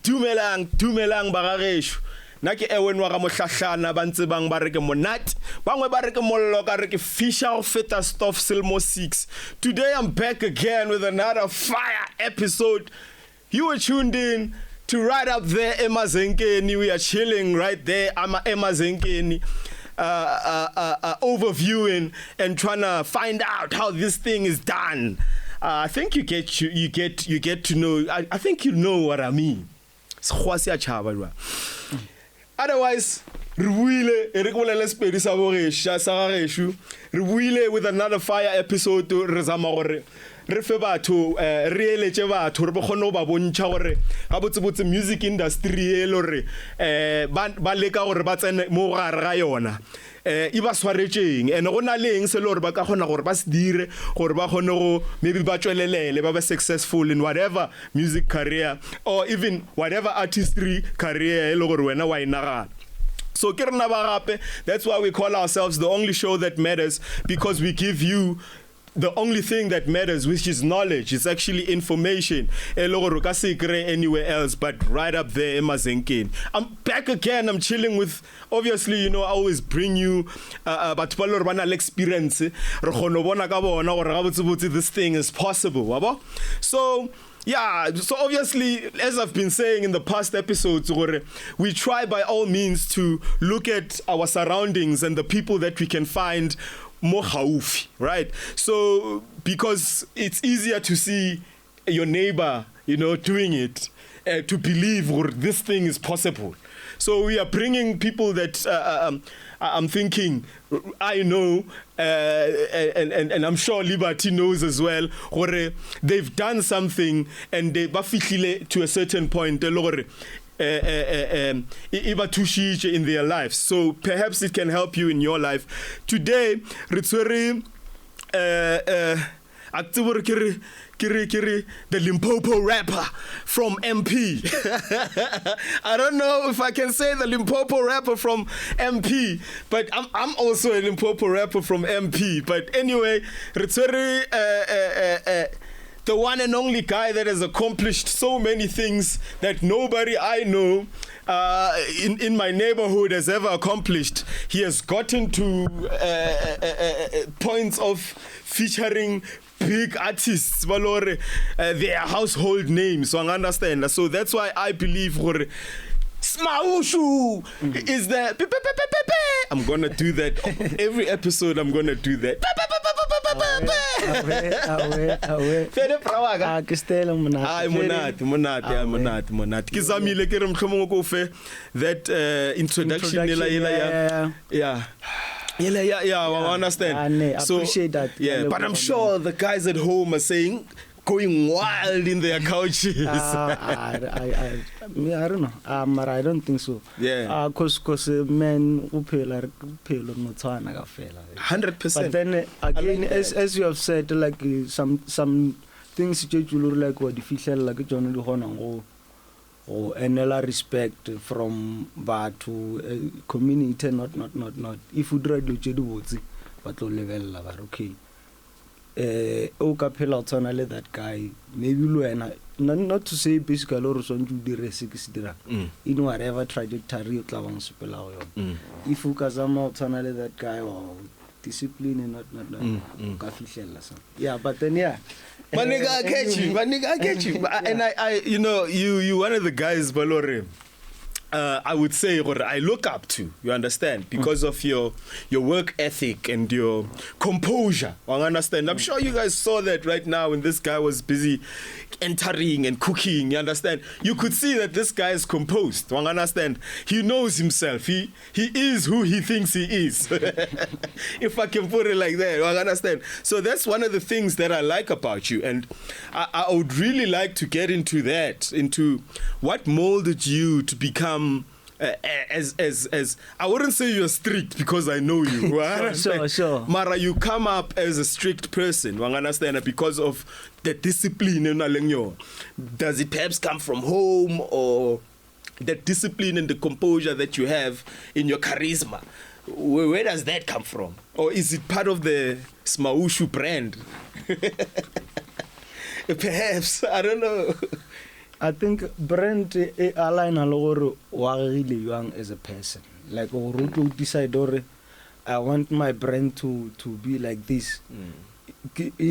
Dumelang bagagesho. Na ke ewen wa ga mohlahlana ba ntse bang ba re ke monate bangwe ba re ke mollo ka re ke fisher of feta stuff Silmo 6. Today I'm back again with another fire episode. You were tuned in to right up there Emazenkeni. We are chilling right there. I'm Emazenkeni. Overviewing and trying to find out how this thing is done. I think you get to know. I think you know what I mean. Otherwise, re with another fire episode to rezama gore re fe batho re eletse batho re bogone ba bontsha gore ga botsebotse music industry e le re ba leka gore ba tsene mo gare ga yona e ba swaretseng ene go na leng se le gore ba ka gona gore ba se dire gore ba gone go maybe ba tswelelele ba be successful in whatever music career or even whatever artistry career e le gore wena wa inagana. So that's why we call ourselves the only show that matters, because we give you the only thing that matters, which is knowledge. It's actually information. Anywhere else, but right up there, Emazenkeni. I'm back again. I'm chilling with, obviously, I always bring you but experience. This thing is possible. So, yeah, so obviously, as I've been saying in the past episodes, we try by all means to look at our surroundings and the people that we can find more haufi, right? So, because it's easier to see your neighbor, doing it, to believe this thing is possible. So we are bringing people that I'm thinking I know, and I'm sure Liberty knows as well, they've done something and they to a certain point, in their lives. So perhaps it can help you in your life. Today, the Limpopo rapper from MP. I don't know if I can say the Limpopo rapper from MP, but I'm also a Limpopo rapper from MP. But anyway, the one and only guy that has accomplished so many things that nobody I know in my neighborhood has ever accomplished. He has gotten to points of featuring big artists, their household names, so I understand. So that's why I believe Smaushu is the. I'm gonna do that every episode. I'm gonna do that. That introduction. Yeah, I understand. I appreciate that. Yeah, but I'm sure the guys at home are saying, going wild in their couches. I don't know. But I don't think so. Yeah. Cause men who pay like 100%. But then again, as you have said, like some things you like what official like John Honor or NLR respect from to community, not. If you try to do but level okay. That guy, maybe not to say basically or something to do 60 in whatever trajectory if you that guy or discipline not yeah, but then yeah. My nigga, I get you. And I you one of the guys, Balore, I would say, I look up to, you understand, because of your work ethic and your composure. I understand. I'm sure you guys saw that right now when this guy was busy entering and cooking, you understand. You could see that this guy is composed. I understand. He knows himself. He is who he thinks he is. If I can put it like that, I understand. So that's one of the things that I like about you, and I would really like to get into that, into what molded you to become as I wouldn't say you're strict because I know you. Sure. Mara, you come up as a strict person. I understand, because of the discipline. Does it perhaps come from home, or the discipline and the composure that you have in your charisma? Where does that come from? Or is it part of the Smaushu brand? Perhaps, I don't know. I think brand align a lot really young as a person. Like or to decide or I want my brand to be like this.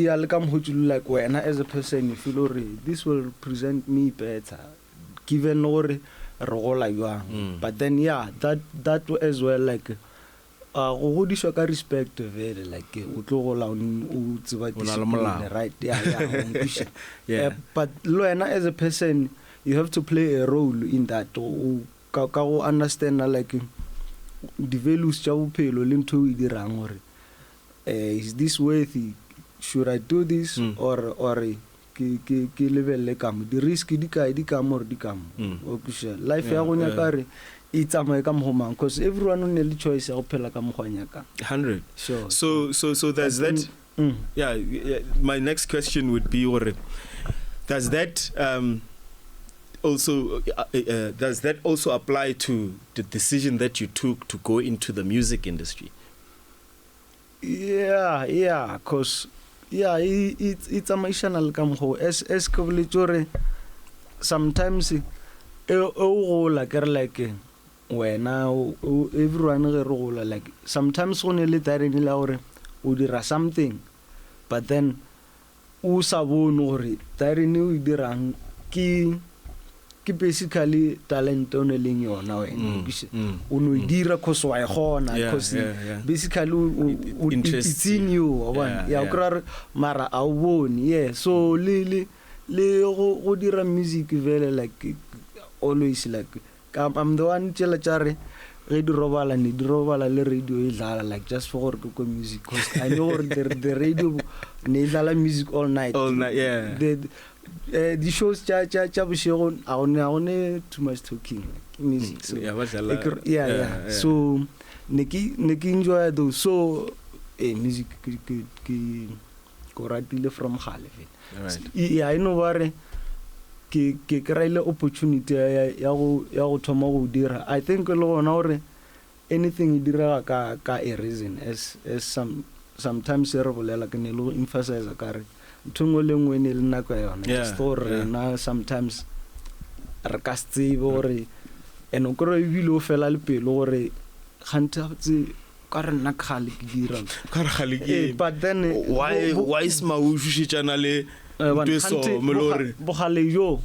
I'll come like when as a person you feel this will present me better given or role you are. But then that as well like go di shoka respect very like o tlo go laun o tseba discipline right yeah but loena as a person you have to play a role in that o ka go understand like the values tsa bophelo le ntho e dirang gore is this worthy, should I do this or ke lebelle ka mo di risk di ka mo o kusha life ya go nya ka re it's because everyone on the choice 100 sure so there's that yeah my next question would be does that also apply to the decision that you took to go into the music industry? Yeah because it's emotional as sometimes like when everyone like sometimes only later in la o dira something but then o sa bone gore tarini o dirang ki basically talent on leng yona wena o no dira cause wa gona cause basically it's in you mara a bone so le go dira music very like always like I'm the one chare radio robala le radio idlala like just for go music cause I know the radio ne idlala music all night the shows cha bishego aone too much talking music so so neki enjoy those so music ko ratile from khale I know where ke kry opportunity ya go thoma go dira. I think le gona gore anything e dira ka a reason as sometimes re bolela ke ne lo emphasize ka re thungo le ngwe ne le nako yona story na sometimes re ka se bore eno kro e bilo fela le pelo gore khanta tse ka re nna khale ke dira ka re khale ke but then why Smaushu shitana le bogale yo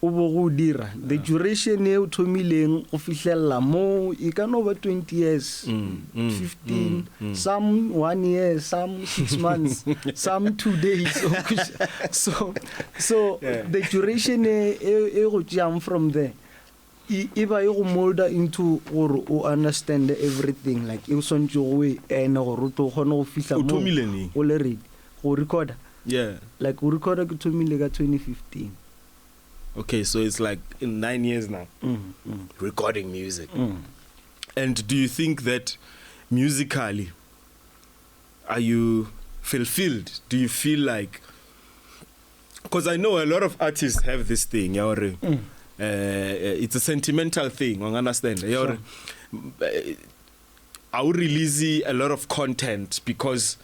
o bo go dira the duration e o thomileng o fihlella mo e ka no ba 20 years 15 some 1 year some 6 months some 2 days so the duration e go jump from there if I go molder into or understand everything like you son jowe and go to go fihla mo o le ready go record like we recorded to me like 2015. Okay, so it's like in 9 years now recording music. And do you think that musically are you fulfilled? Do you feel like, because I know a lot of artists have this thing, it's a sentimental thing, I understand. Sure. I would release a lot of content because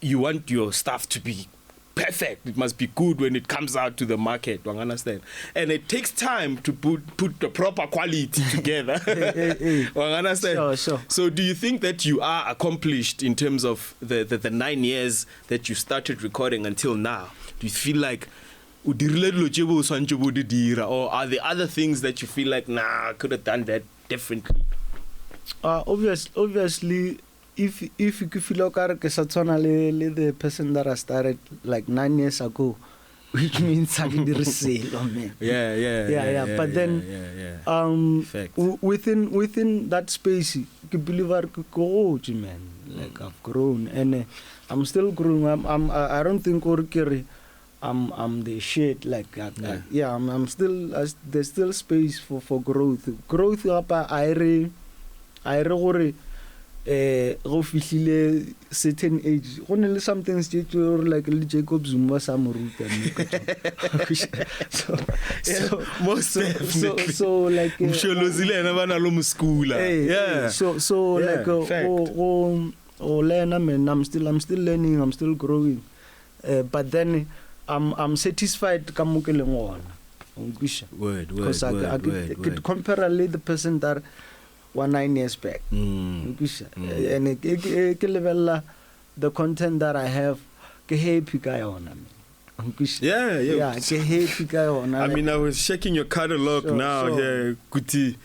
you want your stuff to be perfect. It must be good when it comes out to the market. You understand? And it takes time to put the proper quality together. You understand? Sure. So do you think that you are accomplished in terms of the 9 years that you started recording until now? Do you feel like or are there other things that you feel like, I could have done that differently? Obviously, if you feel like the person that I started like 9 years ago, which means I can resale, man. Yeah. But then, within that space, you believe I could go, man. Like I've grown, and I'm still growing. I don't think I'm the shit. Like I'm still. There's still space for growth. Growth up. I go fihlile certain age go ne something like Jacob Zuma sa moruta so like msholozile na bana lo muskula so like learn man I'm still learning, I'm still growing, but then I'm satisfied ka mokeleng ona Word. Because I could compare the person that 9 years back. And the content that I have, ke happy guy on me. Yeah. Ke happy guy on. I mean, I was checking your catalog now. Yeah, Kuti.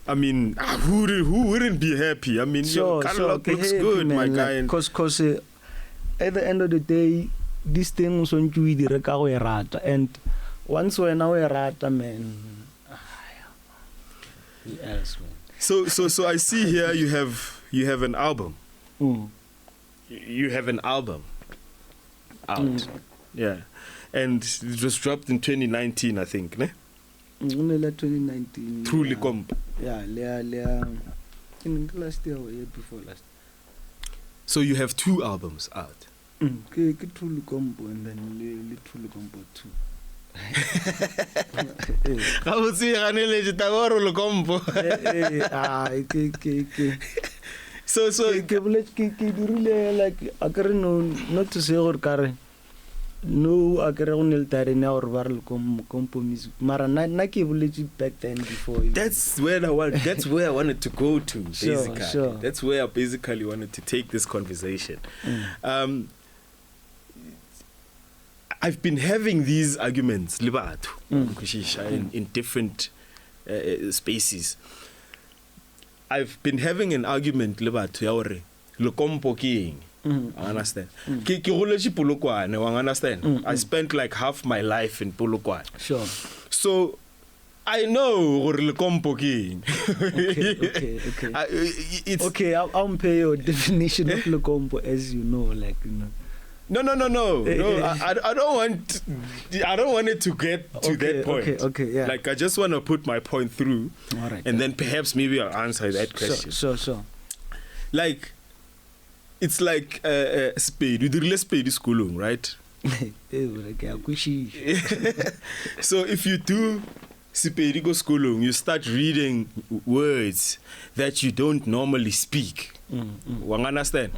I mean, who wouldn't be happy? I mean, your catalog looks good, man, my guy. Because at the end of the day, this thing was on you rata, and once when I rata, man. Yes, man. So I see here you have an album. You have an album out. Yeah. And it was dropped in 2019, I think, ne? 2019. Through Lekompo. Yeah, in last year or year before last. So you have 2 albums out. Through Lekompo and then through Lekompo 2. I would see Lekompo. So really like I can't not to say or carry. No, I can't tell now or Lekompo music. Mara na village back then before. That's where I wanted to go to. Basically, sure. That's where I basically wanted to take this conversation. I've been having these arguments, in different spaces. I've been having an argument, Lekompo king. I understand. Understand? I spent like half my life in Polokwane. Sure. So I know Lekompo king. Okay. I'll pay your definition of Lekompo as you know, like you know. No. I don't want it to get to that point. Okay, yeah. Like I just want to put my point through, all right, and then perhaps maybe I'll answer that question. Sure. Like, it's like spade. You do spade school, right? So if you do Siperigo Skulung, you start reading words that you don't normally speak. Understand?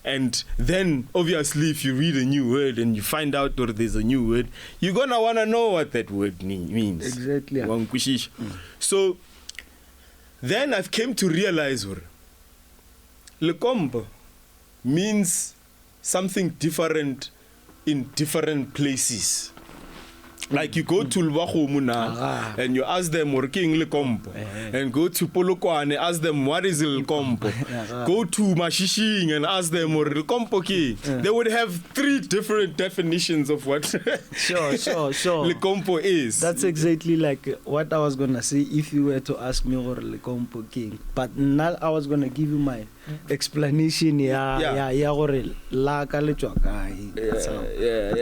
And then obviously if you read a new word and you find out that there's a new word, you're gonna wanna know what that word means. Exactly. So then I've came to realize Lekompo means something different in different places. Like you go to Lwakhomu and you ask them working Lekompo, and go to Polokwane, ask them what is Lekompo. Go to Mashishing and ask them what Lekompo ki. They would have 3 different definitions of what sure. Lekompo is. That's exactly like what I was gonna say if you were to ask me what Lekompo king. But now I was gonna give you my explanation. That's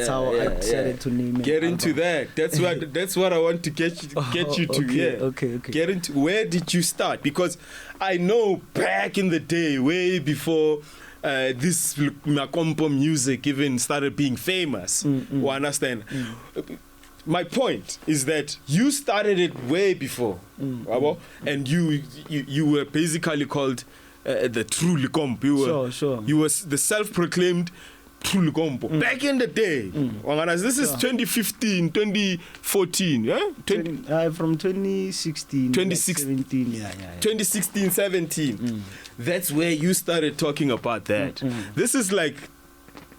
how I decided to name it. Get into that. That's what I want to get you to. Okay. Get into where did you start? Because I know back in the day, way before this Lekompo music even started being famous. You understand? My point is that you started it way before, and you were basically called the true Lekompo. Sure. You was the self-proclaimed true Lekompo. Back in the day. This is 2015, 2014, yeah? From 2016, 2017, yeah. 2016, 17. That's where you started talking about that. This is like,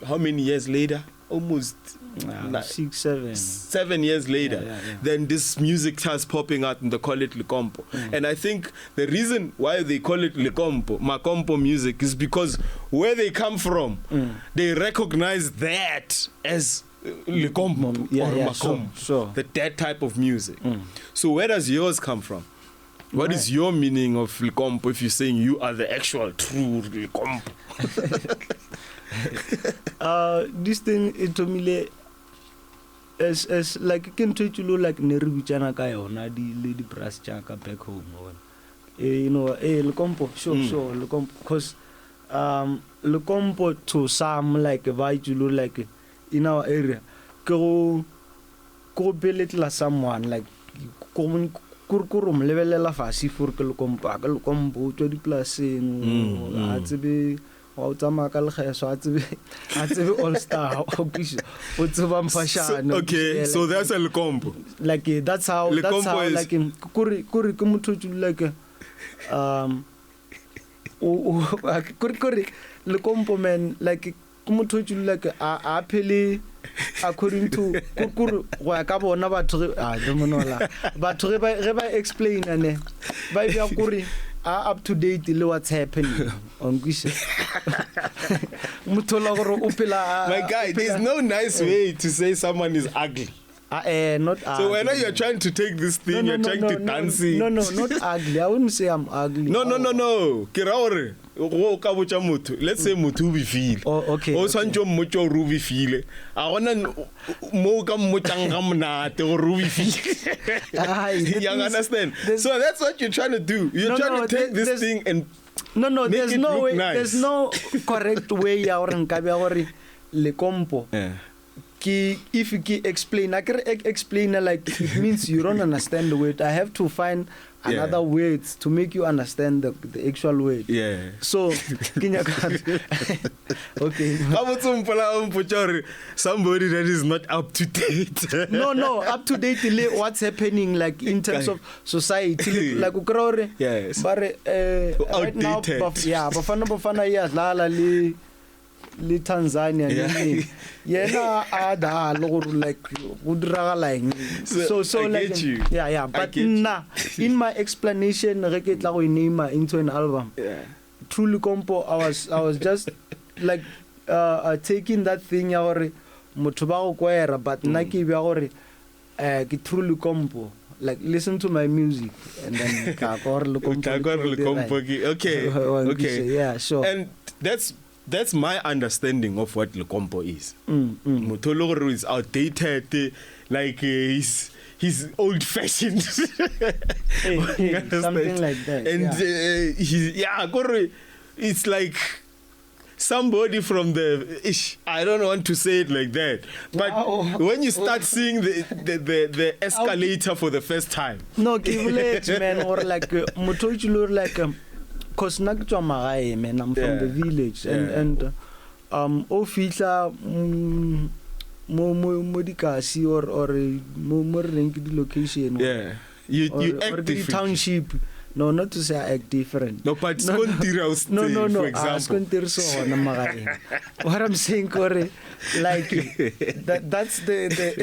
how many years later? Almost 7 years later. Then this music starts popping out and they call it Lekompo. And I think the reason why they call it Lekompo, Makompo music, is because where they come from, they recognize that as Lekompo or Makompo, sure. that type of music. So where does yours come from? What is your meaning of Lekompo if you're saying you are the actual true Lekompo? This thing, it to me as like can treat you like Neribichana Kayona, the lady brass chaka back home. Lekompo, sure, Lekompo, because Lekompo to some like a Vajulu like in our area, go belitla someone like Kurkurum level la fasi for Lekompo to the placing, wa tsamaya ka lekgeso a tsebe all star o tseba mphashane. Okay, so that's a Lekompo. Like that's how like kuri ke motho like kuri Lekompo man like ke motho like a phele according to kuri go ka bona batho batho ge ba explain ane ba bia kuri up to date le what's happening on Gwisha. My guy, there's no nice way to say someone is ugly. Not so whenever you're trying to take this thing, you're trying to dance it. No, not ugly. I wouldn't say I'm ugly. No. Kiraore, let's say mutu bi feel. Oh, okay. O sanjo mucho rubi feel. I wanna mo ka muchanga mnate o rubi feel. You understand? So that's what you're trying to do. You're trying to take this thing and make there's it no look way. nice. There's no correct way ya or nkabe gore Lekompo. Yeah. If you explain, I can explain like it means you don't understand the word. I have to find another words to make you understand the actual word. Yeah. So, okay. Somebody that is not up to date. No, up to date. What's happening, like in terms of society, like yes. But right now, bafana ya lala le Tanzania yena ada like so I like get you. Yeah but in my explanation re ke tla go name into an album. Truly Compo, I was just like taking that thing ya gore motho ba go kwera but nna ke bia gore ke Truly Compo, like listen to my music and then ka gore Lekompo. Okay. Yeah, sure. And that's my understanding of what Lekompo is. Motoloro is outdated, like he's old-fashioned. Something like that. And it's like somebody from I don't want to say it like that, but when you start seeing the escalator for the first time. No, give it, man, or like Motochulu like cause man, I'm from the village and o fitla mo dikasi or mo reng di location. Yeah, you act different. Township. No, not to say I act different. No, but no, for example. What I'm saying, Corey, like that's the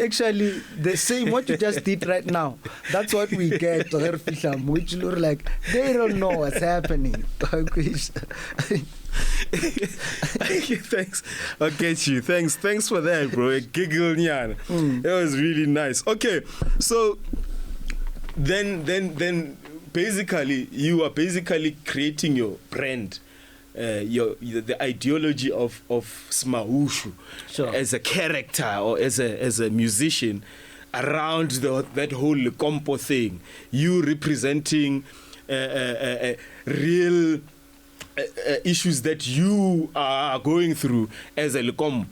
actually the same what you just did right now. That's what we get, which look like they don't know what's happening. Thanks. I get you. Thanks for that, bro. Giggle nyan. It was really nice. Okay, so then basically you are creating your brand, the ideology of Smaushu, sure, as a character or as a musician around that whole Lekompo thing. You representing real issues that you are going through as a Lekompo.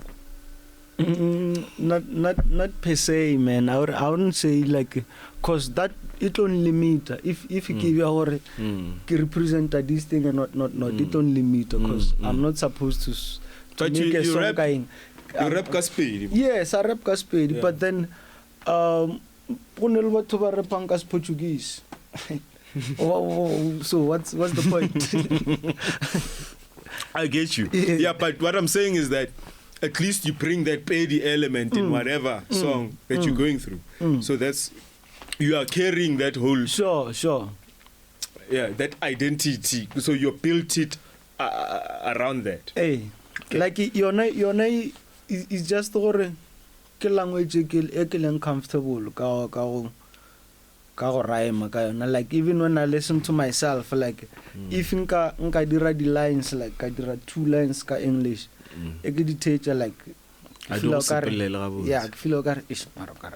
Not per se, man. I wouldn't say like, cause that it only meet if you give your represent this thing and not it only meet because I'm not supposed to make a song rap, you rap Caspedi. Yes, I rap Caspedi, but then Portuguese. So what's the point? I get you. Yeah, but what I'm saying is that at least you bring that pedi element in whatever song that you're going through. So that's, you are carrying that whole... Sure. Yeah, that identity. So you built it around that. Hey, okay. Like your name is just gore ke language ke uncomfortable ka go rhyme ka yona. Like even when I listen to myself, like if nka dira di lines, like ka dira 2 lines ka English, e ke di teacher like I don't yeah,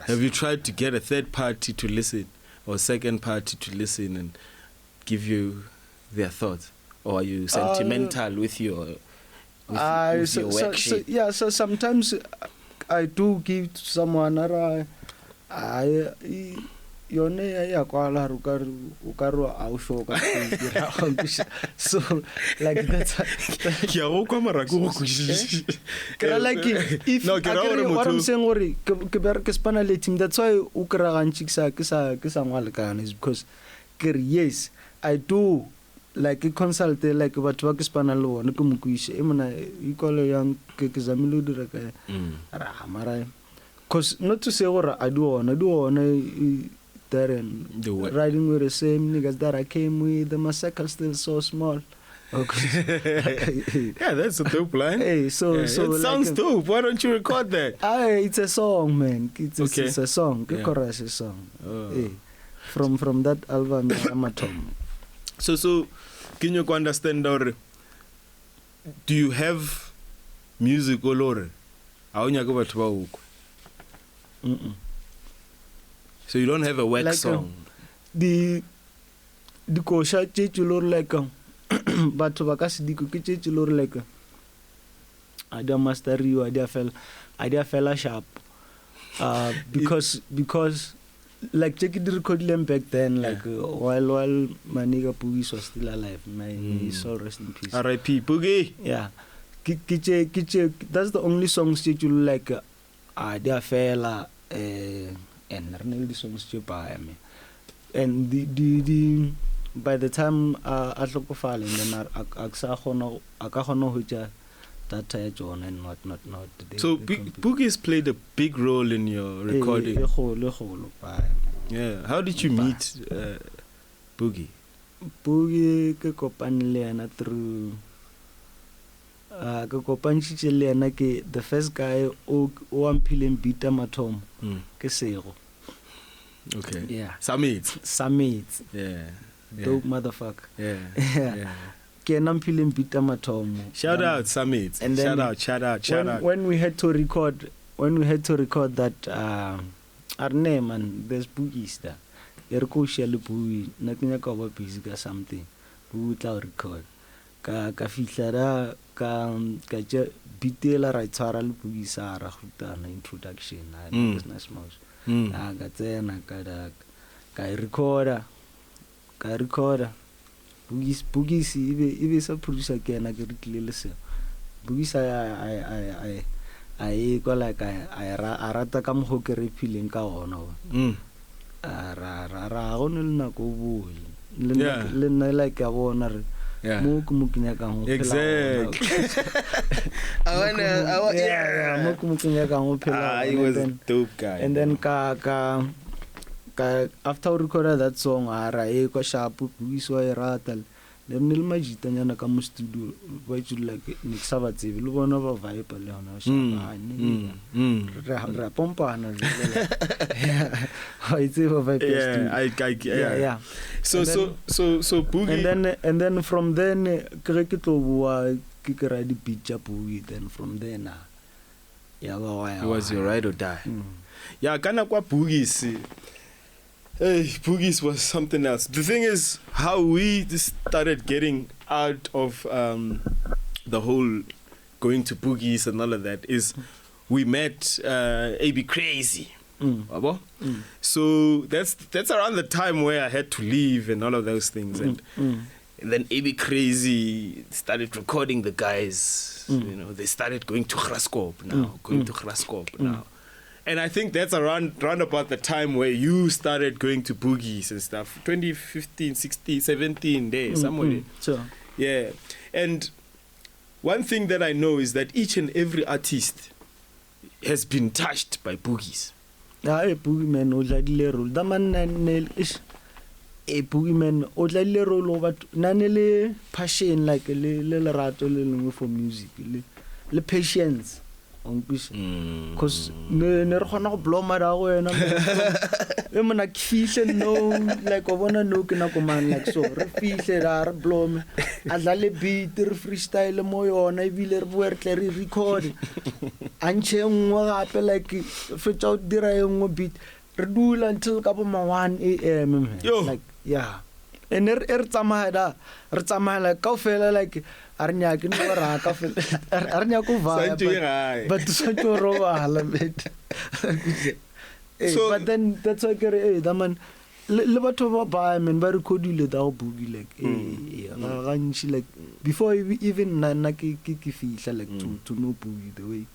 have you tried to get a third party to listen or second party to listen and give you their thoughts, or are you sentimental with your worksheet? So sometimes I do give to someone yone ya kwala o ka re a o shoka so like that's ke a go kwa marako go like if what I'm saying gore ke ber ke spana le team, that's why o kra gantsi ke sa ngwale kana is because yes I do like consult like batho ba ke spana le bona ke mokuise e mona ikole yang ke zamile dira ka ra mara cause not to say gore I do ona there and riding with the same niggas that I came with, the massacre still so small. Yeah, that's a dope line. Hey, so it sounds dope. Why don't you record that? It's a song, man. It's a song. The chorus is a song. Hey, from that album, Amatom. So, can you understand or do you have music all over? So you don't have a wax like song? The kosha chechulor like batho ba ka se diko ke chechulor like ada master you ada fella sharp because like check the record them back then like while my nigga Buggys was still alive, my soul rest in peace. R.I.P. Boogie. Yeah. Kiche that's the only songs chechulor like ada fella and the songs to buy me, and the by the time I look for and then I that John and not. So Buggys played a big role in your recording. Yeah. How did you meet Boogie? Boogie ke kopanile na through ke kopantsitse le ena ke the first guy o ampileng beat matom ke Sego. Okay. Yeah. Summit. Yeah. Dope motherfucker. Yeah. Ke ampileng beat matom. Shout out Summit. Shout out. When we had to record that our name and there's Buggys there. Erko shele Boogie na kenya ka ba busy ka something. Boogie tla record. Ka fihla ka je bitela ra tsara le Buggys a ra gutana introduction na business Smaushu ga tsena ka recorder Buggys ibe sa producer ke na ke ritlele se Buggys I go like I rata ka mo ke re phileng ka ona ra go ne le nako bo le nna like ya bona re mo kumukinya ka ho phela exactly kumukinya ka ho phela he was a dope guy and then ka after we recorded that song ara ko sharp Buggys wa rata le nne le majitanyana ka mo studio ba itse like mix ba tsebe le bona ba vibe le hona sharp ra pompana yeah itse ba vibe yeah so Boogie and then from then ke tlo bua ke ra di beat Boogie then from then yeah it was your ride or die yeah kana kwa Buggys. Hey, Buggys was something else. The thing is, how we started getting out of the whole going to Buggys and all of that is we met AB Crazy. So that's around the time where I had to leave and all of those things. And then AB Crazy started recording the guys. You know, they started going to Graskop now. And I think that's around about the time where you started going to Buggys and stuff. 2015, 16, 17 days, somewhere. Sure. Yeah. And one thing that I know is that each and every artist has been touched by Buggys. Boogie man o tladile role. Da man ish Boogie man o tladile role but nanele passion like le lerato le lengwe for music le patience. Because ne re gona go blow mara go ena e mona fihle no like bona no ke na ko man like so re fihle ra blow me a dlale beat re freestyle mo yona e bile re bua re tle re record anche ngwa gape like fetsa o dira engwe beat re dula until ka bo 1 am like yeah and re tsamaya like ka fela like arnya ke no ra ka fela arnya ko va but so to robala bit so but then that's why that man le batho ba ba men ba recordile da go boogie like gantši like before even nna ke fihla like to know boogie the way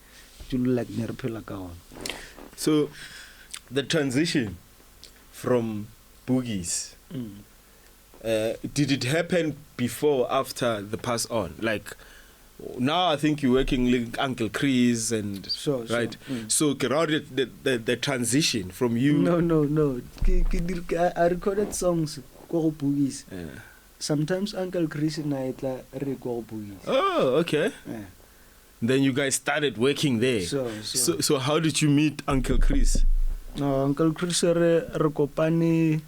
to like ne re phela ka ona. So the transition from Buggys, did it happen before or after the pass on? Like now I think you're working with Uncle Chris and Sure. right. So the transition from you. No. I recorded songs go Buggys. Sometimes Uncle Chris and I re go Buggys. Oh, okay. Yeah. Then you guys started working there. So how did you meet Uncle Chris? Uncle Chris re kopane.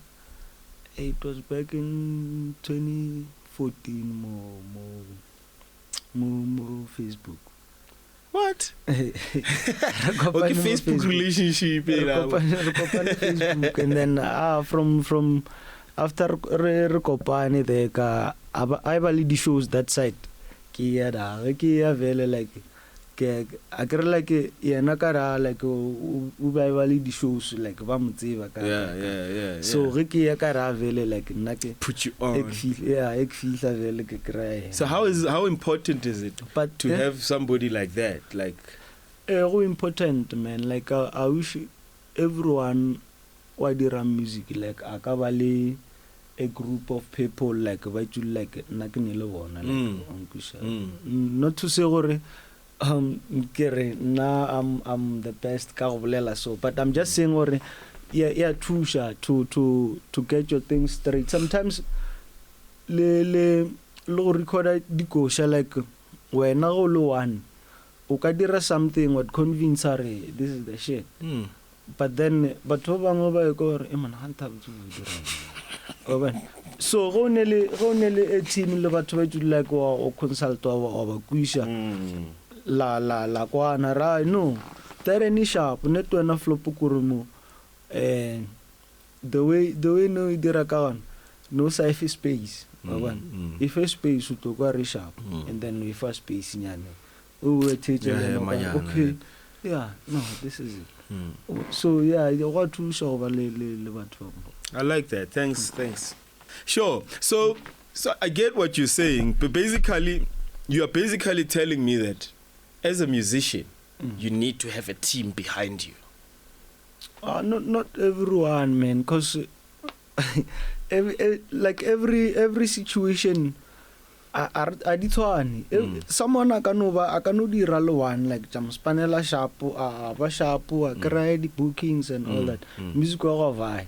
It was back in 2014 more Facebook. What? Okay, Facebook relationship. Facebook, and then from after rekopane there ka I bali di shows that side. Ki ya vele like ke akere like yena kara like u bali di shows like ba motseba ka. Yeah. So re ke ya kara vele like nna ke put you on. Ek feel vele ke cry. So how important is it to have somebody like that? Like go important, man. Like I wish everyone who dira music like akabali a group of people like ba you like nna ke ne le bona like not to say gore kere na I'm the best ka go bolela so, but I'm just saying gore yeah trusha to get your things straight. Sometimes le record di kosha like wena go lo one o ka dira something what convince her this is the shit, but then batho ba bangwe ba go re man hanta botse so go ne le a team le batho ba ju like o consult wa ba kuisha la kwana ra no tere ni sharp net wena flop kurumo the way no idira ka on no safe space if a space to go re sharp and then we first space nyane o teacher okay yeah no this is it so yeah you got to show ba le batho. I like that. Thanks. Sure. So I get what you're saying, but basically you are basically telling me that as a musician you need to have a team behind you. Not everyone, man, because every situation a ditshwane. Someone a kano dira le one like jam spanela sharp ba sharp a kry di bookings and all that music wa vai.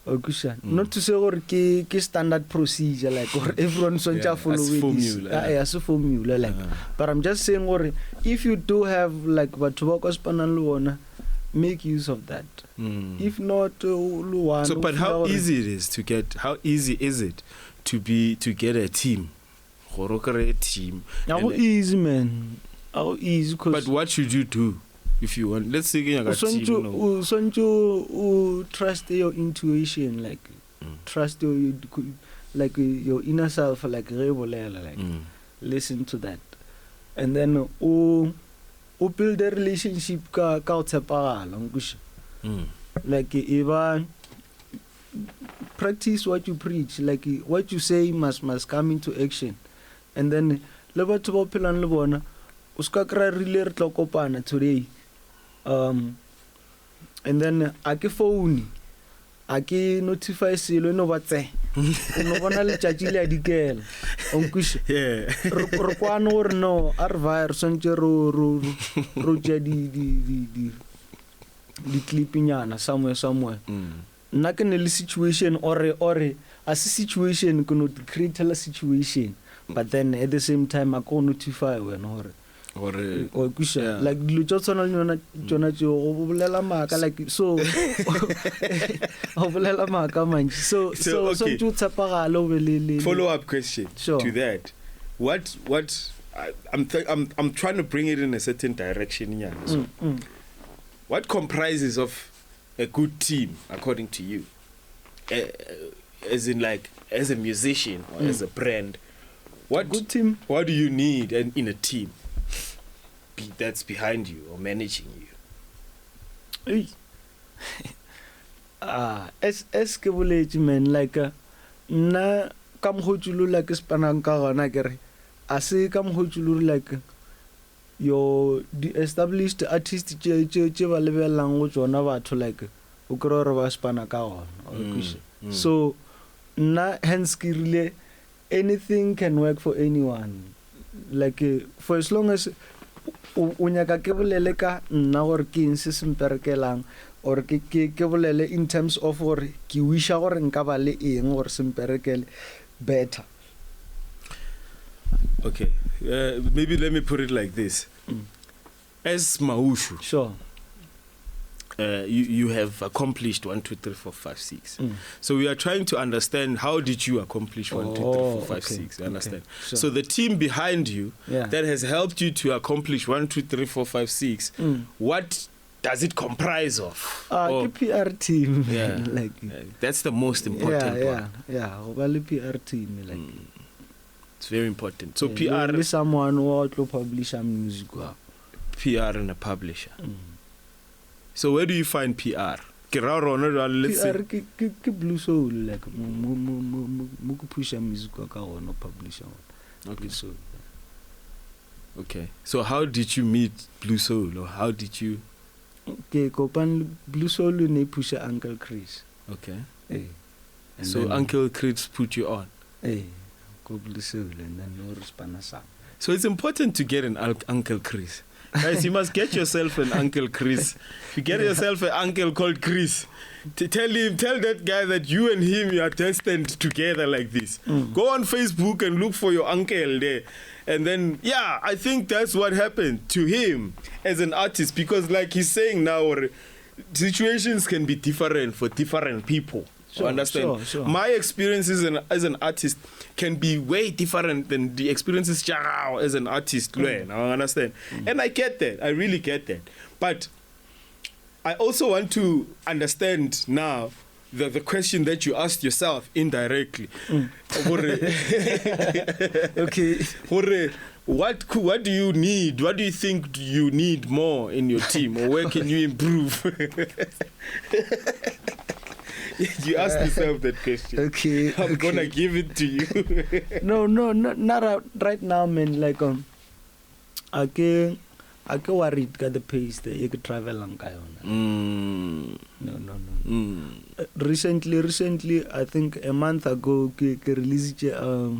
Not to say gore ke standard procedure like or everyone sonja follow this formula like but I'm just saying gore if you do have like batho ba go spanang le bona, make use of that. If not one. So but how easy is it to get a team? A team. How easy, man. How easy. But what should you do if you want? Let's say you got a team. You trust your intuition, like trust your inner self, like listen to that, and then build a relationship like even practice what you preach, like what you say must come into action. And then le batho ba phelang le bona o ska kra rile re tlokopana today and then a ke phone a ke notify selo no batse no bona le tšatši le a dikela onkuše re kwana gore no a re va re swantse ro tša di clipinyana somewhere nna ke ne le situation or a situation ke no create a situation, but then at the same time I go notify when or kusha like dilo tso tsona le tsona tso go bolela maka like so go bolela maka man so tso tsapagalo le follow up question to that. What I'm trying to bring it in a certain direction so what comprises of a good team according to you, as in like as a musician or as a brand? What good team? What do you need in a team that's behind you or managing you? As ke boletse man, like nna ka mogotsulo like spanang ka gona kere a se ka mogotsulo like the established artist che ba lebelang go tsona batho like o kry gore ba spana ka gona. So nna hence ke rile anything can work for anyone, like for as long as o nyaka ke bolele ka nna gore ke eng se semperekelang or ke bolele in terms of gore ke wisha gore nka ba le eng gore semperekele better. Okay, maybe let me put it like this. As Smaushu, Sure. You have accomplished 1, 2, 3, 4, 5, 6. So we are trying to understand how did you accomplish 1, 2, 3, 4, 5, 6. You understand? Sure. So the team behind you Yeah. that has helped you to accomplish 1, 2, 3, 4, 5, 6. What does it comprise of? The PR team. Yeah. Like That's the most important part. Yeah. The PR team like. It's very important. So Yeah, PR, le someone who to publish some music. PR and a publisher. So where do you find PR? Let's say. PR ke blue soul like mo push music ka gona publisher. Okay. So Okay. So how did you meet Blue Soul, or how did you? okay, kopan blue soul ne push Uncle Chris. Okay. And So then, Uncle Chris put you on. go blue soul and then no response. So it's important to get an Uncle Chris. Guys, you must get yourself an Uncle Chris. If you get yourself an uncle called Chris, tell that guy that you and him are destined together like this. Go on Facebook and look for your uncle there. And then, yeah, I think that's what happened to him as an artist, because like he's saying now, situations can be different for different people. Sure, Understand? sure. My experiences as an artist can be way different than the experiences as an artist. I understand. And I get that. I really get that. But I also want to understand now the question that you asked yourself indirectly. Okay. What do you need? What do you think you need more in your team? Or where can you improve? You asked yourself that question. Okay. I'm gonna give it to you. No, not right now, man. Like I can worried got the pace that you could travel on No. Recently, I think a month ago, I released a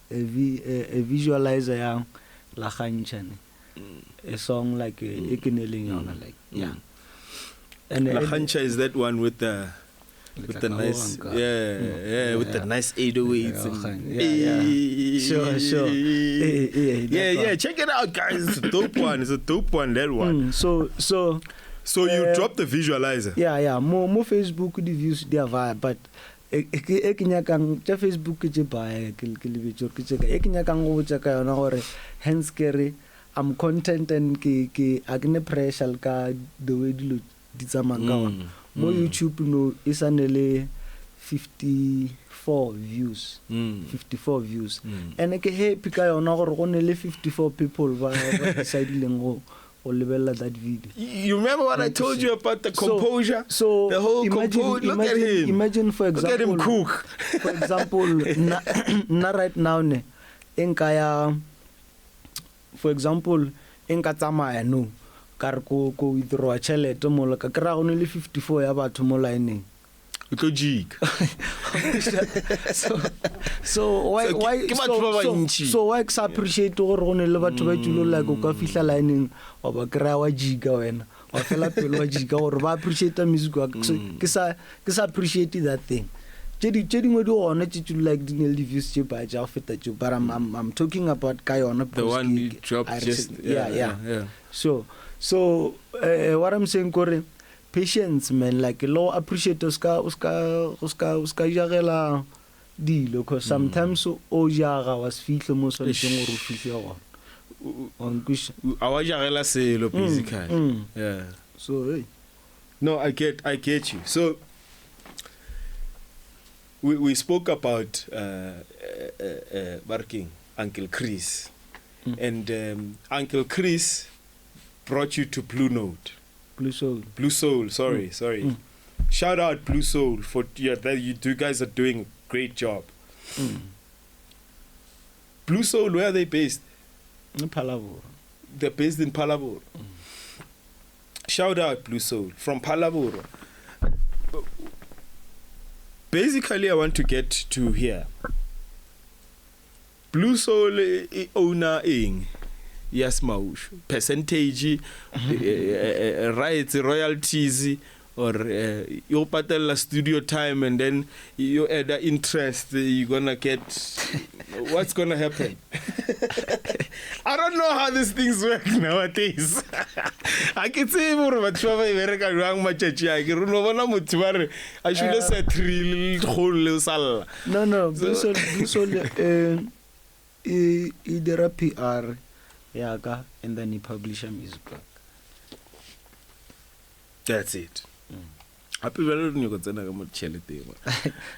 visualizer la khanchane, a song like like yeah. And La Hancha is that one with the nice, with the nice 808s. Sure. Yeah. Check it out, guys. It's a dope one. It's a dope one. That one. So you dropped the visualizer. Yeah. More Facebook the views there vibe, but eknyakang tsa Facebook ke buy ke lebetso ke tseka eknyakang go botsa ka yona gore hence carry I'm content and ke agne pressure ka the way dilo di tsamanga ona mo YouTube no isanele 54 views. And ke happy ka yona gore go ne le 54 people ba deciding go lebella that video. You remember what I told you about the composure? So the whole composure. Look at him. Imagine for example. Look at him cook. For example, na right now ne enkaya for example enka tsamaya no kar ko withdraw chelete mo la ka kra go ne le 54 ya batho mo line. Go jig. So why appreciate gore go ne le batho ba tjulo like o ka fihla line wa ba kra wa jiga wena wa fela pelo wa jiga gore ba appreciate music wa ke sa appreciate that thing. Chedi mo do ona tjulo like the views che ba ja feta tju, but I'm talking about Kayona the one you dropped just yeah. So what I'm saying kore patience, man, like law appreciate uska jagela dilo, because sometimes o jaga was fihle mo so le teng o fihle on kush awa jagela selo basically. Yeah. So hey. No, I get you. So we spoke about working Uncle Chris, and Uncle Chris brought you to Blue Note. Blue Soul. Blue Soul, sorry. Shout out Blue Soul for that you guys are doing a great job. Blue Soul, where are they based? In Palabur. They're based in Palabur. Shout out Blue Soul from Palabur. Basically, I want to get to here. Blue Soul owner ing. Yes, Smaushu. Percentage, rights, royalties, or you patella studio time and then you add the interest, you're gonna get what's gonna happen? I don't know how these things work nowadays. I can say more about America wrong much I should have said three whole sal. No, Blue Soul either PR yaga and then he publish a music book. That's it. Happy value you got tsena ka mo tšhelete.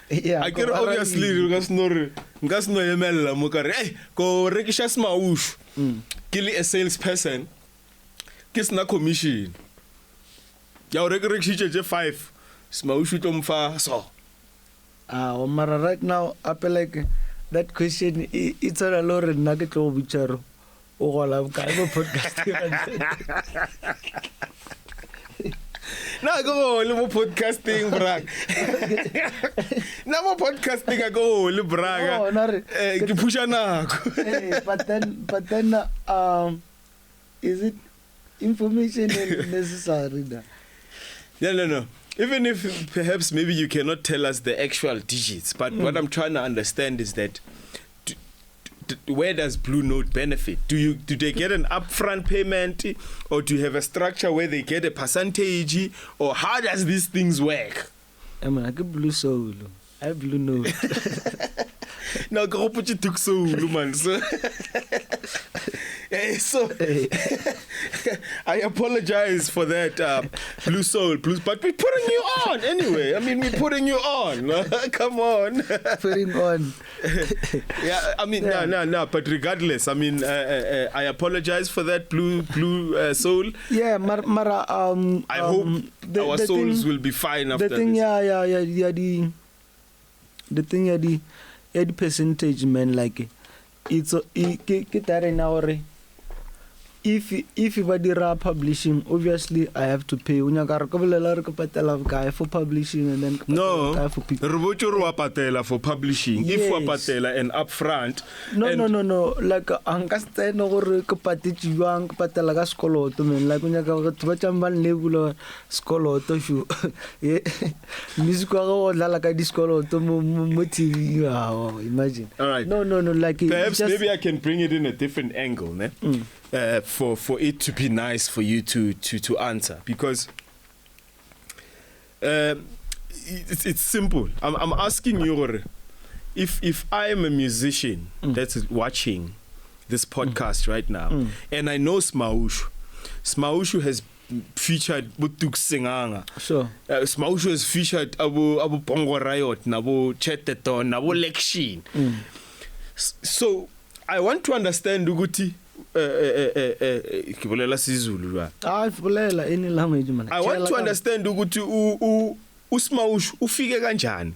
Yeah. I can obviously nka sno emela mo ka re hey go rekisha Smaushu. Ke le a salesperson. Ke sna commission. Ya o rekisha je 5. Smaushu tlo mfa so. Mara right now I feel like that question it's a lot of nugget to bicharo. O gola ka mo podcast. Na go le mo podcasting brag. Na mo podcasting go le braga. Oh, nare. Ke pusha nako. But then is it information necessary da? No. Even if perhaps maybe you cannot tell us the actual digits, but what I'm trying to understand is that where does Blue Note benefit? Do they get an upfront payment, or do you have a structure where they get a percentage, or how does these things work? I get Blue Soul. I have Blue Note. Now go put you took so man. So I apologize for that, Blue Soul, but we're putting you on anyway. I mean, we're putting you on. Come on. Putting on. Yeah, I mean, no. But regardless, I mean, I apologize for that, Blue Soul. Yeah, Mara. I hope our souls will be fine after the thing, this. The percentage, man, like it's if you publishing, obviously I have to pay. Guy for publishing and then no guy for people. Patela for publishing. Yes. If patela and upfront. No. Like angaste no gore ke patiti jwang ke patela ka skoloto men like unya ka batho ba tsamban lebulo skoloto shu. Music wa go dlala ka diskoloto mo TV. Imagine. All right. No, like perhaps maybe I can bring it in a different angle, ne? For it to be nice for you to answer, because it's simple. I'm asking you, if I am a musician that's watching this podcast right now, and I know Smaushu has featured Butuk Singanga. Sure. Smaushu has featured Abu Pongo Riot, Nabo Cheteton, Nabo Lekshin. So I want to understand Uguti. I want to understand ukuthi uSmaushu ufike kanjani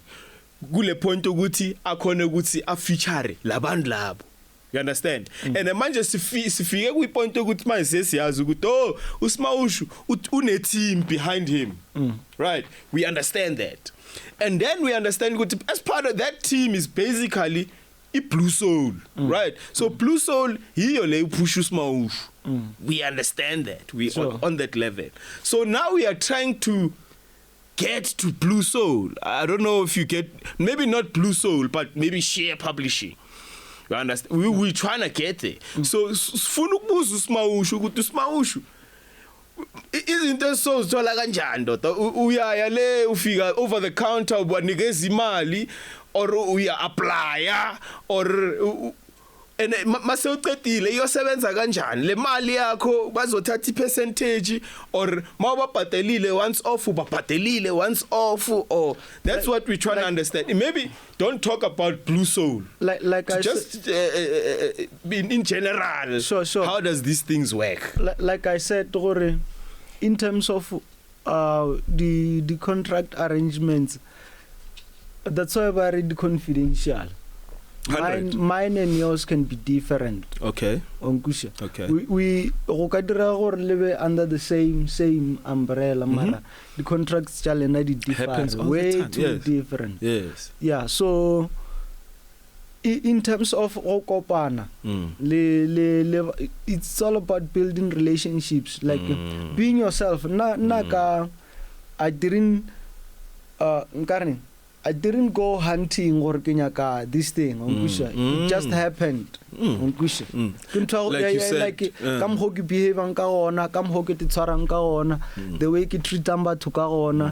kule point ukuthi akhona ukuthi afeature labantu labo. You understand? And manje sifike ku point ukuthi manje sesiyazi ukuthi uSmaushu une team behind him. Right? We understand that. And then we understand ukuthi as part of that team is basically Blue Soul, right? So Blue Soul, he push Smaushu. We understand that. We are on that level. So now we are trying to get to Blue Soul. I don't know if you get, maybe not Blue Soul, but maybe share publishing. You understand? We're trying to get there. So Funubuzu Smaushu. Izinto sozithola kanjani ndoda uyaya le ufika over the counter ubanikeza imali or uya apply or and mase uqedile iyosebenza kanjani le mali yakho bazothatha ipercentage or mawubabhadelile once off ubabhadelile once off, or that's what we're trying to understand. Maybe don't talk about Blue Soul like I just in general. Sure. How does these things work? Like I said, Tore, in terms of the contract arrangements, that's why I read confidential. Mine and yours can be different. Okay. Okay. We under the same umbrella, mara. The contracts differ, way too different. Yes. Yeah. So in terms of okopana, it's all about building relationships, like being yourself. I didn't go hunting or this thing. It just happened. Like you said, like come hoki behave come hoki the way ki treat amba to ka ona.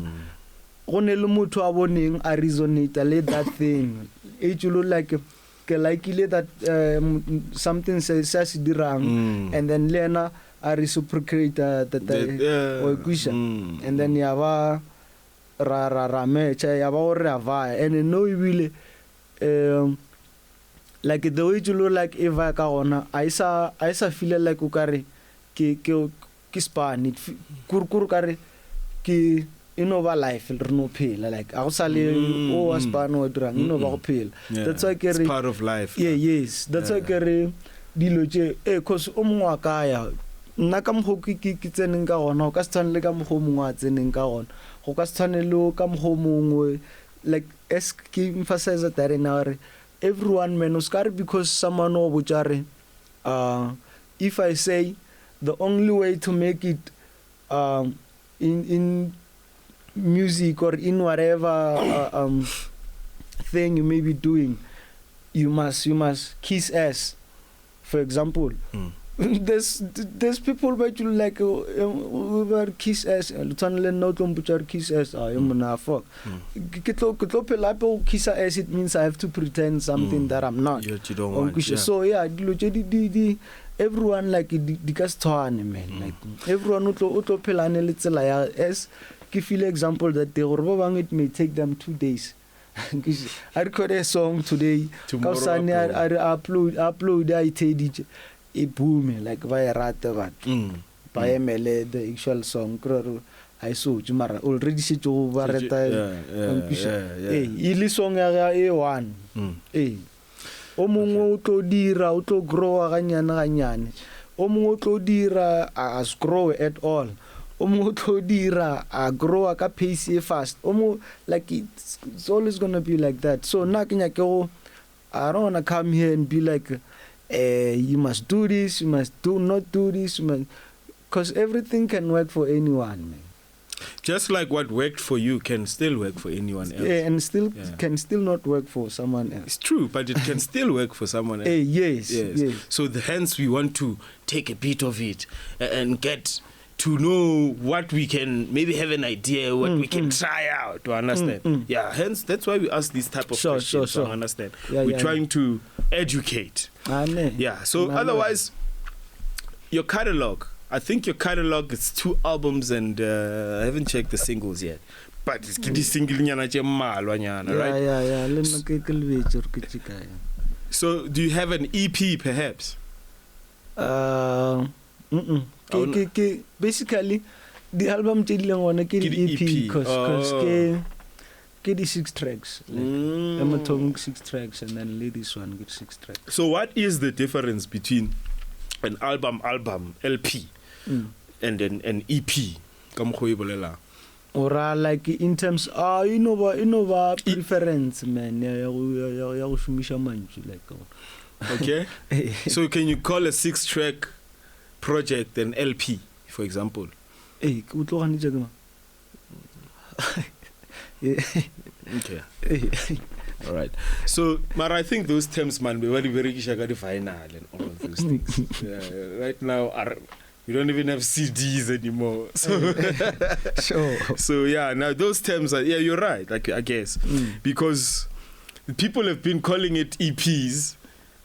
Gonele motho a boneng a resonate let that thing. It you like that something says dirang and then Lena I reciprocate that and then yava ra mecha ya ba gore ava and no really like the way you look like eva ka ona I sa feel like o kare ke span kur kare ke inova life no phela like a sa le o span o drang inova go phela that's why it's part of life. Yes that's why kare dilo tse cause o mongwa ka ya nna ka mo ke tseneng ka ona o ka stana le ka mo mongwa tseneng ka ona go ka tshwanelo ka mo mongwe like as ke emphasize that in our everyone man oscar because someone o botjare if I say the only way to make it in music or in whatever thing you may be doing you must kiss ass for example. There's people that you like kiss ass no kiss ass fuck kiss ass it means I have to pretend something that I'm not. You don't want, so everyone like man like everyone utlo pelane le tsela ya as ke feel example that they it may take them 2 days. I record a song today tomorrow I upload I take e boom like ba rata ba ba emele the actual song I saw mara already se go ba rata ile song ya e one o mongwe o tlo dira o tlo grow ga nyane o mongwe o tlo dira as grow at all o mongwe o tlo dira a grow ka pace fast o mo like it's always going to be like that. So na ke nya ke go I don't want to come here and be like you must do this, you must not do this, because everything can work for anyone, man. Just like what worked for you can still work for anyone else. Yeah, and can still not work for someone else. It's true, but it can still work for someone else. Yes. So hence we want to take a bit of it and get to know what we can, maybe have an idea, what we can try out to understand. Yeah, hence that's why we ask these type of questions to understand. We're trying to educate. Yeah, so otherwise, your catalog, I think your catalog is 2 albums and I haven't checked the singles yet. But it's kitty single nyana, right? So do you have an EP perhaps? Basically the album wanna get EP because get the 6 tracks. I'm talking 6 tracks and then ladies one get 6 tracks. So what is the difference between an album, LP, and then an EP? Or like in terms preference, man. Okay. So can you call a 6-track project an LP, for example? Okay. All right. So, Mara, I think those terms, man, we're very final and all of those things. Right now, we don't even have CDs anymore. So, sure. So yeah, now those terms are, you're right, like, I guess. Because people have been calling it EPs,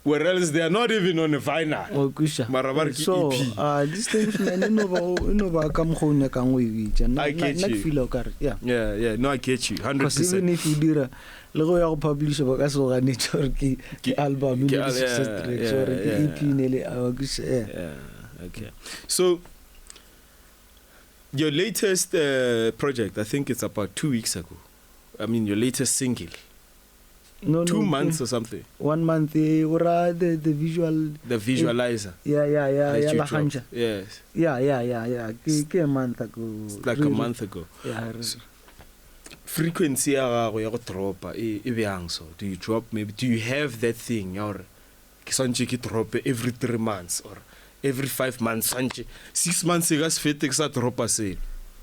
whereas they are not even on a vinyl. So, these things, man, I get you. Yeah. No, I get you. 100%. Because even if you do a publish a album, EP. Okay. So, Your latest project, I think it's about 2 weeks ago. I mean, your latest single. No, 2 months or something. 1 month. Ora the visual. The visualizer. Yeah. that you La dropped. hanja. Yes. Yeah. Ke a month ago. It's like a month ago. Yeah. Frequency ya gago ya go dropa e bjang so? Do you drop maybe? Do you have that thing or ke santse ke drop every 3 months or every 5 months? Santse 6 months e ga se fete ke sa dropa se.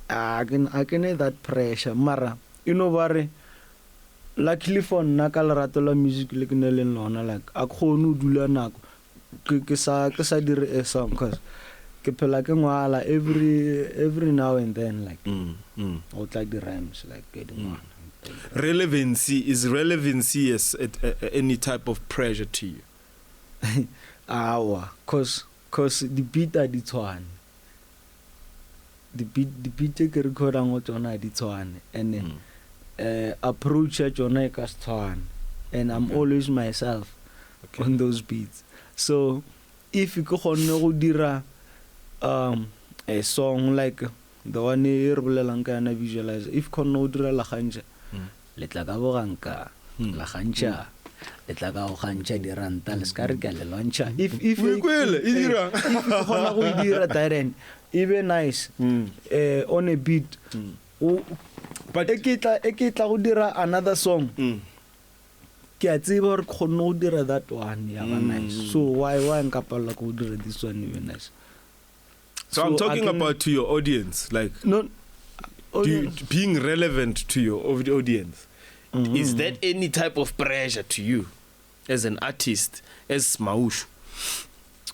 I can have that pressure. Mara, you know what? Luckily for nna ka lerato la music le ke ne leng lona, like a kgone ho dula nako ke sa dire a song cause ke phela ke ngwala every now and then, like o tla di rhymes like ke di ngwala. Relevancy as any type of pressure to you? Awa, cause the beat a di tshwane. The beat ke recordang o tsona di tshwane, and then approach ya tsona e ka se tshwane, and I'm always myself on those beats. So if you kgone go dira a song like the one e re bolelang ka yana visualize, if kgone go dira la gantša le tla ka boganka la gantša le tla ka go gantša diranta le ska re ka le launcha if kgona go dira direct e be nice on a beat. But e ke tla go dira another song ke a tseba gore kgone go dira that one ya ba nice, so why nka palelwa go dira this one even nice? So I'm talking about to your audience, like being relevant to your audience. Is that any type of pressure to you as an artist, as Smaushu?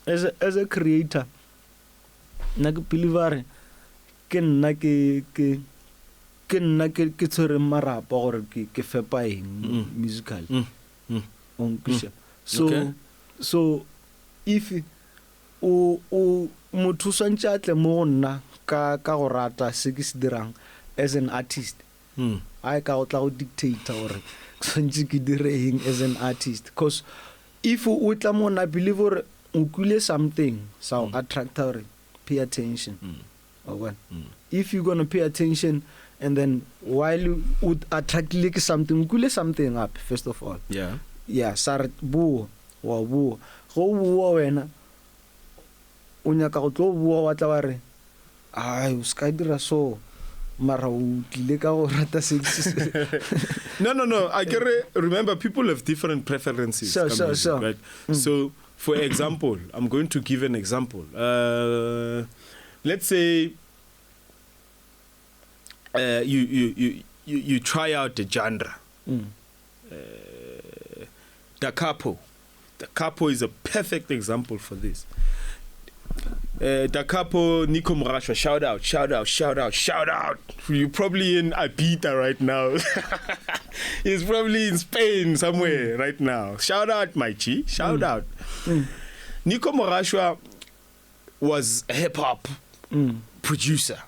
As a creator, na ke believe ke nna ke tshwere marapo gore ke fepa eng musical. So if o motho swantse a tle mo nna ka go rata se ke se dirang as an artist, I ka go tla go dictate gore swantse ke dire eng as an artist, because if o tla mo nna believe gore o kule something so attract gore pay attention. If you're gonna pay attention and then while you would attract like something up first of all. Sar bua go bua wena o nyaka go tlo bua wa tla wa re o ska dira so mara o tlile ka go rata se. No, I get it. Remember, people have different preferences. Sure. Right? So for example, I'm going to give an example. Let's say you try out the genre. Da Capo is a perfect example for this. Da Capo, Nico Morashwa, shout out. You're probably in Ibiza right now. He's probably in Spain somewhere right now. Shout out, my chi. Shout out. Nico Morashwa was a hip-hop producer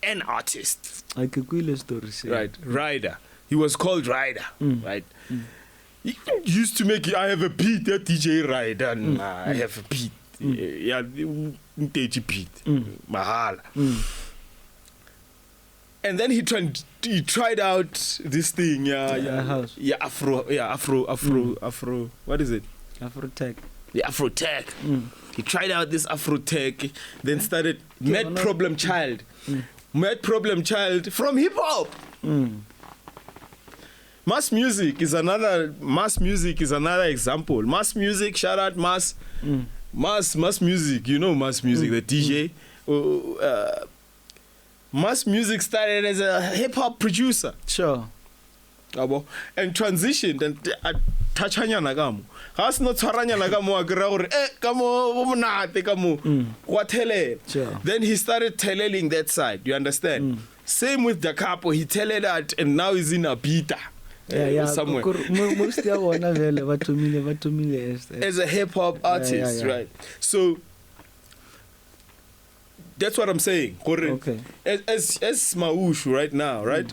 and artist. I could quite story. Right, Rider. He was called Rider, right? He used to make, I have a beat, that DJ Rider, I have a beat. Yeah, beat, mahala. And then he tried out this thing, Afro, what is it? Afro tech. The Afro tech. He tried out this Afro tech, then started Mad Problem Child from hip hop. Mass music is another example. Mass music, shout out Mass. Mass music, you know Mass music, the DJ. Mass music started as a hip hop producer. Sure. And transitioned and touchanyana kamo. Has no tshwaranyana kamo akira gore kamo bo monate kamo wa tele. Then he started telling that side, you understand? Same with Da Capo, he tell that and now he's in Ibiza. Somewhere. As a hip hop artist, right? So that's what I'm saying. Okay. As Smaushu right now, right?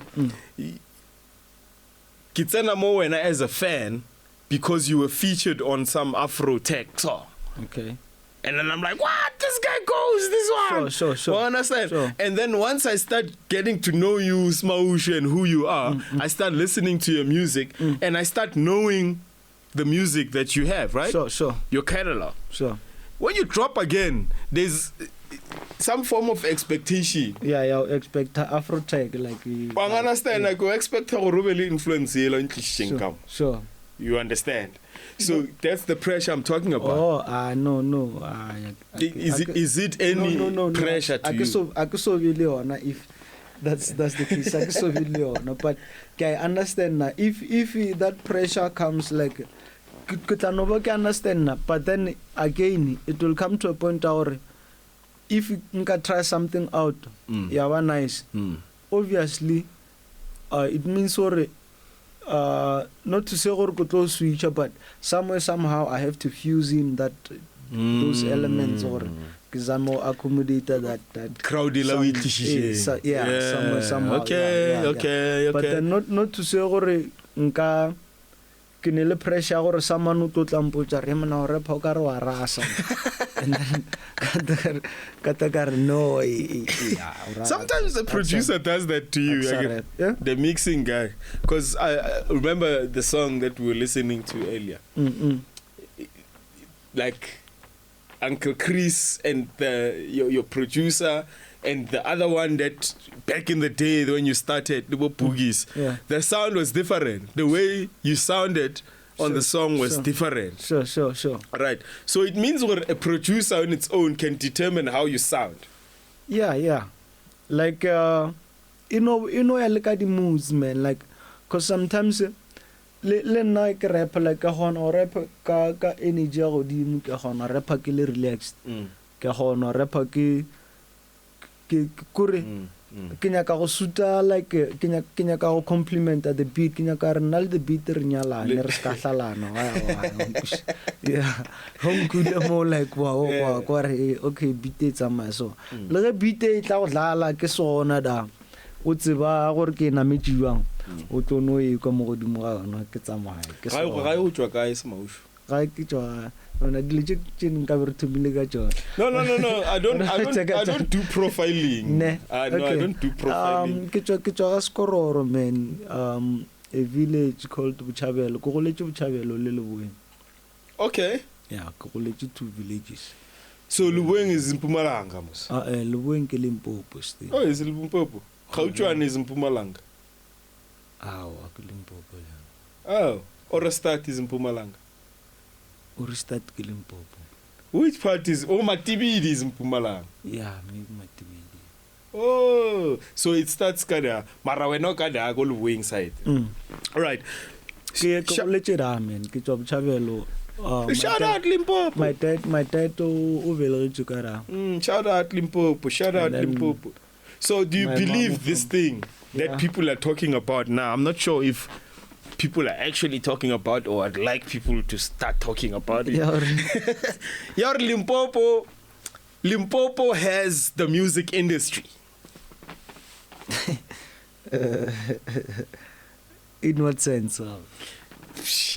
Kitsena Mowena as a fan because you were featured on some Afro tech song. Okay. And then I'm like, what? This guy goes this one. Sure. You understand? Sure. And then once I start getting to know you, Smaushu, and who you are, I start listening to your music, and I start knowing the music that you have, right? Sure. Your catalog. Sure. When you drop again, there's some form of expectation. Yeah, you expect Afro-tech, like... I understand, like, you expect to really influence you. Sure. You understand? So that's the pressure I'm talking about. Oh, no. Is it any pressure to you? I could so really honor if that's the case. I could so really honor, but I understand now. If that pressure comes, like, I understand now. But then again, it will come to a point where if you can try something out, yeah, nice. Obviously, it means not to say or go switch, but somehow I have to fuse in that those elements, or because I'm more accommodated that crowdy somehow. Okay. But then not to say or nka kinele pressure or someone who told lampucha remana or pokar wa rasa, and then katakar no. Sometimes the producer does that to you, the mixing guy, because I remember the song that we were listening to earlier, like Uncle Chris and your producer and the other one that back in the day when you started, the Buggys, the sound was different. The way you sounded on the song was different. Sure. Right. So it means a producer on its own can determine how you sound. Yeah. Like, I look at the moods, man. Like, because sometimes, le ke rap like ka hona o rap ka energy go di ke hona rap ke le relaxed ke hona rap ke kore ke nya ka go suta, like ke nya ka go compliment the beat, ke nya ka re nna le the beat re nyala ne re ska hlalana yeah home good mo like wow re okay beat e tsamaya so le ge beat e tla go dlala ke sona da o tseba gore ke na mejiwang o tlono e ka mo godimo ga yona ke tsamaya ke so ga o tswa ka Smaushu ga ke tswa ona dile tšeng ka re thubile ka tsona. No, I don't do profiling. I don't do profiling. Ke tswa ga Skororo, man, a village called Buchabelo. Ko goletse Buchabelo le Leboeng. Okay. Yeah, ko goletse 2 villages. So Leboeng is in Mpumalanga, mos. Leboeng ke Limpopo still. Oh, is Limpopo. Gautshwane is in Mpumalanga. Ke Limpopo. Oh, Orestad is in Mpumalanga. Orestad ke Limpopo. Which part is Matibidi is in Mpumalanga? Yeah, maybe Matibidi. Oh, so it starts kada mara wena kada go Leboeng side. All right. Ke goletse ramen ke tswa Buchabelo. Shout out Limpopo. My dad o veletse ka ra. Shout out Limpopo. Shout out Limpopo. So do you believe this thing that people are talking about now? I'm not sure if people are actually talking about, or I'd like people to start talking about it. Your Limpopo has the music industry. In what sense?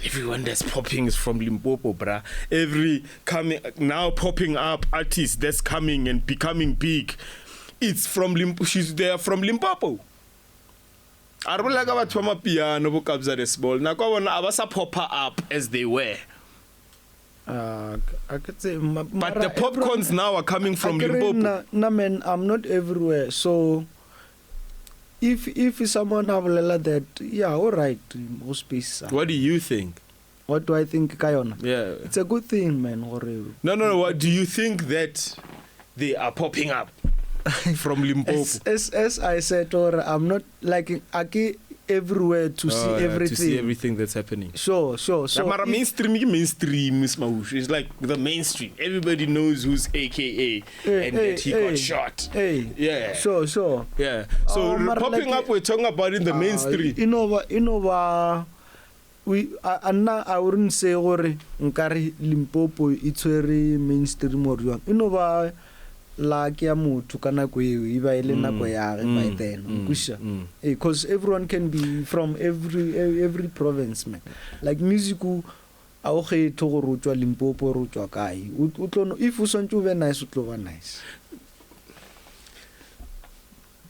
Everyone that's popping is from Limpopo, bruh. Every now popping up artist that's coming and becoming big, it's from Limpopo. They are from Limpopo. I don't like about Pama Piano, book up the small. Now go on, I was a popper up as they were. I could say, but the popcorns now are coming from Limpopo. No, man, I'm not everywhere. So if someone have that, yeah, all right, more space. What do you think? What do I think, Kayona? Yeah, it's a good thing, man. No. What do you think that they are popping up from Limpopo? As I said, or I'm not like everywhere to see everything. To see everything that's happening. Sure. So mainstream, Smaushu. It's like the mainstream. Everybody knows who's AKA and that he got shot. Yeah. Sure. Yeah. So popping up, we're talking about in the mainstream. You know what? I wouldn't say or nkari Limpopo it's very mainstream or you know like ya motho kana go e ba ile nako ya re by then because everyone can be from every province, man. Like music a o kgethe go rutswa Limpopo rutswa kae if o swantse o be nice o tlo ba nice.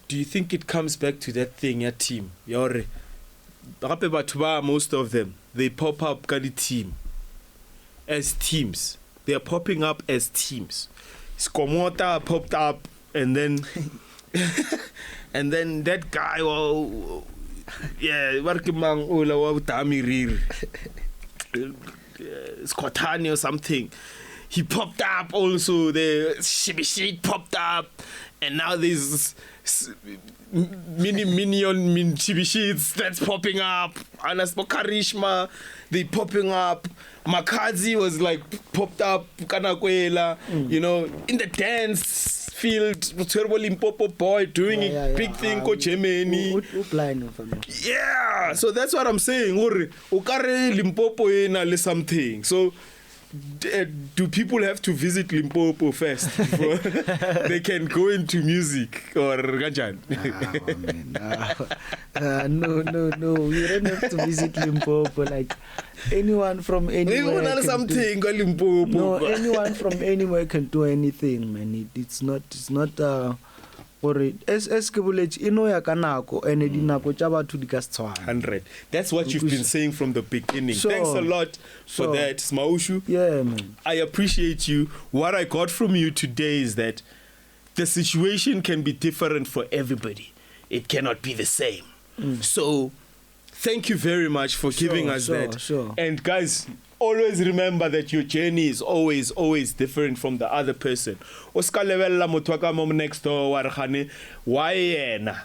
Do you think it comes back to that thing ya team yore gape batho ba most of them they pop up ka di team as teams, they are popping up as teams. Skomota popped up and then and then that guy Warkimang Ola wa Tamiriri Skotani or something, he popped up also. The Shibishit popped up, and now there's minion Shibishits that's popping up. Anas Karishma, they popping up. Makazi was like popped up. Kanakwela, you know, in the dance field. Terrible Limpopo boy doing a big thing. Ko Germany. Yeah, so that's what I'm saying. Ukare Limpopo ina something. So. Do people have to visit Limpopo first before they can go into music or Ganjan? No. We don't have to visit Limpopo. Like anyone from anywhere. No, anyone from anywhere can do anything, man. It's not. Or as Kebulet, ya kanako and dinako tsa batho di ka tshwana. 100. That's what you've been saying from the beginning. Thanks a lot for that, Smaushu. Yeah, man. I appreciate you. What I got from you today is that the situation can be different for everybody. It cannot be the same. So, thank you very much for giving us that. Sure. And guys, always remember that your journey is always different from the other person. Oska levella motho ka mo next door wa re gane why yena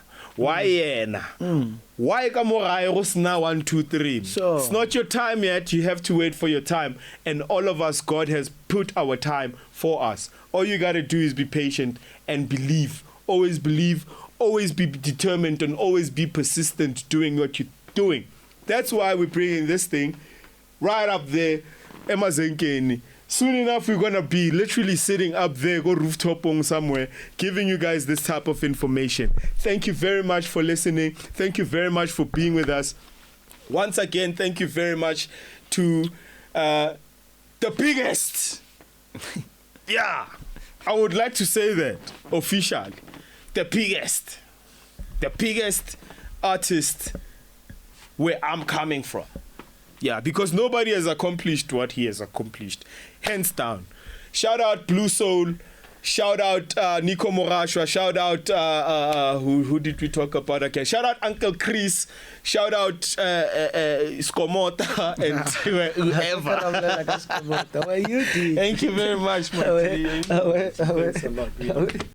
why ka mo gae go sna 1 2 3. Sure. It's not your time yet. You have to wait for your time, and all of us, God has put our time for us. All you got to do is be patient and believe, always be determined, and always be persistent doing what you're doing. That's why we're bringing this thing right up there, Emazenkeni. Soon enough, we're gonna be literally sitting up there, go rooftopong somewhere, giving you guys this type of information. Thank you very much for listening. Thank you very much for being with us. Once again, thank you very much to the biggest. Yeah, I would like to say that officially, the biggest artist where I'm coming from. Yeah, because nobody has accomplished what he has accomplished. Hands down. Shout out Blue Soul. Shout out Nico Morashwa. Shout out, who did we talk about again? Shout out Uncle Chris. Shout out Skomota and whoever. Thank you very much, man. Thanks a lot.